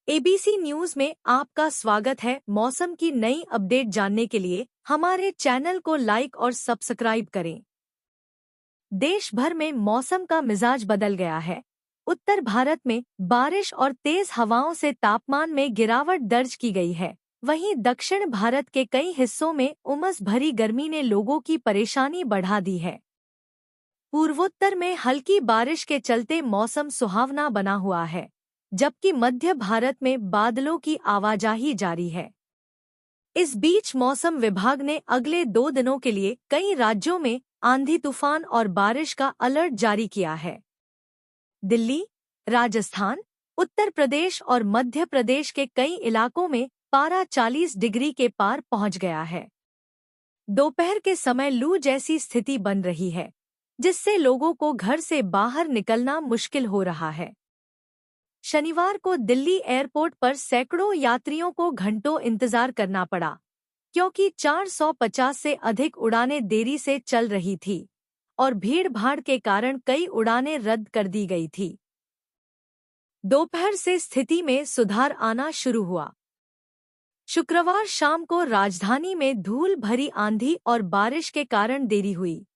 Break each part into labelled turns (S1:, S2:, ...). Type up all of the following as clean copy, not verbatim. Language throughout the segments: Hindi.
S1: एबीसी न्यूज में आपका स्वागत है। मौसम की नई अपडेट जानने के लिए हमारे चैनल को लाइक और सब्सक्राइब करें। देश भर में मौसम का मिजाज बदल गया है। उत्तर भारत में बारिश और तेज हवाओं से तापमान में गिरावट दर्ज की गई है। वहीं दक्षिण भारत के कई हिस्सों में उमस भरी गर्मी ने लोगों की परेशानी बढ़ा दी है। पूर्वोत्तर में हल्की बारिश के चलते मौसम सुहावना बना हुआ है, जबकि मध्य भारत में बादलों की आवाजाही जारी है। इस बीच मौसम विभाग ने अगले 2 दिनों के लिए कई राज्यों में आंधी तूफान और बारिश का अलर्ट जारी किया है। दिल्ली, राजस्थान, उत्तर प्रदेश और मध्य प्रदेश के कई इलाकों में पारा 40 डिग्री के पार पहुंच गया है। दोपहर के समय लू जैसी स्थिति बन रही है, जिससे लोगों को घर से बाहर निकलना मुश्किल हो रहा है। शनिवार को दिल्ली एयरपोर्ट पर सैकड़ों यात्रियों को घंटों इंतजार करना पड़ा, क्योंकि 450 से अधिक उड़ानें देरी से चल रही थी और भीड़-भाड़ के कारण कई उड़ानें रद्द कर दी गई थी। दोपहर से स्थिति में सुधार आना शुरू हुआ। शुक्रवार शाम को राजधानी में धूल भरी आंधी और बारिश के कारण देरी हुई।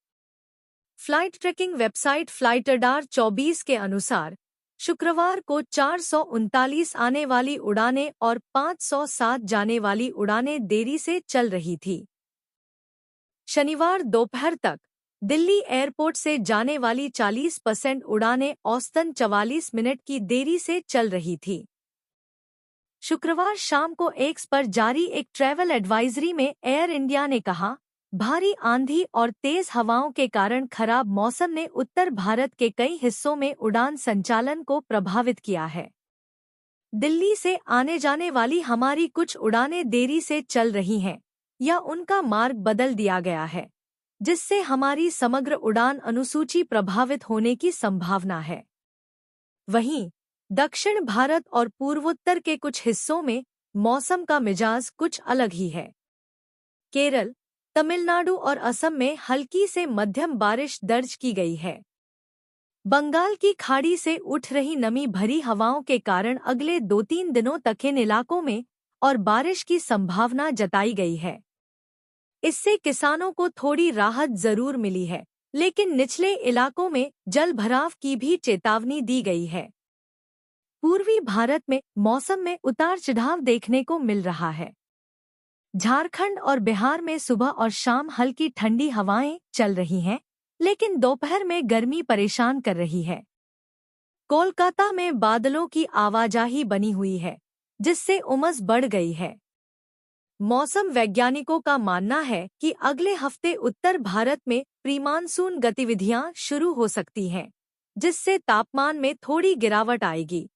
S1: फ्लाइट ट्रैकिंग वेबसाइट फ्लाइटरडार 24 के अनुसार शुक्रवार को 439 आने वाली उड़ानें और 507 जाने वाली उड़ानें देरी से चल रही थी। शनिवार दोपहर तक दिल्ली एयरपोर्ट से जाने वाली 40% उड़ानें औसतन 44 मिनट की देरी से चल रही थी। शुक्रवार शाम को एक्स पर जारी एक ट्रैवल एडवाइजरी में एयर इंडिया ने कहा, भारी आंधी और तेज हवाओं के कारण खराब मौसम ने उत्तर भारत के कई हिस्सों में उड़ान संचालन को प्रभावित किया है। दिल्ली से आने जाने वाली हमारी कुछ उड़ानें देरी से चल रही हैं या उनका मार्ग बदल दिया गया है, जिससे हमारी समग्र उड़ान अनुसूची प्रभावित होने की संभावना है। वहीं दक्षिण भारत और पूर्वोत्तर के कुछ हिस्सों में मौसम का मिजाज कुछ अलग ही है। केरल, तमिलनाडु और असम में हल्की से मध्यम बारिश दर्ज की गई है। बंगाल की खाड़ी से उठ रही नमी भरी हवाओं के कारण अगले 2-3 दिनों तक इन इलाकों में और बारिश की संभावना जताई गई है। इससे किसानों को थोड़ी राहत जरूर मिली है, लेकिन निचले इलाकों में जलभराव की भी चेतावनी दी गई है। पूर्वी भारत में मौसम में उतार चढ़ाव देखने को मिल रहा है। झारखंड और बिहार में सुबह और शाम हल्की ठंडी हवाएं चल रही हैं, लेकिन दोपहर में गर्मी परेशान कर रही है। कोलकाता में बादलों की आवाजाही बनी हुई है, जिससे उमस बढ़ गई है। मौसम वैज्ञानिकों का मानना है कि अगले हफ्ते उत्तर भारत में प्री-मानसून गतिविधियां शुरू हो सकती हैं, जिससे तापमान में थोड़ी गिरावट आएगी।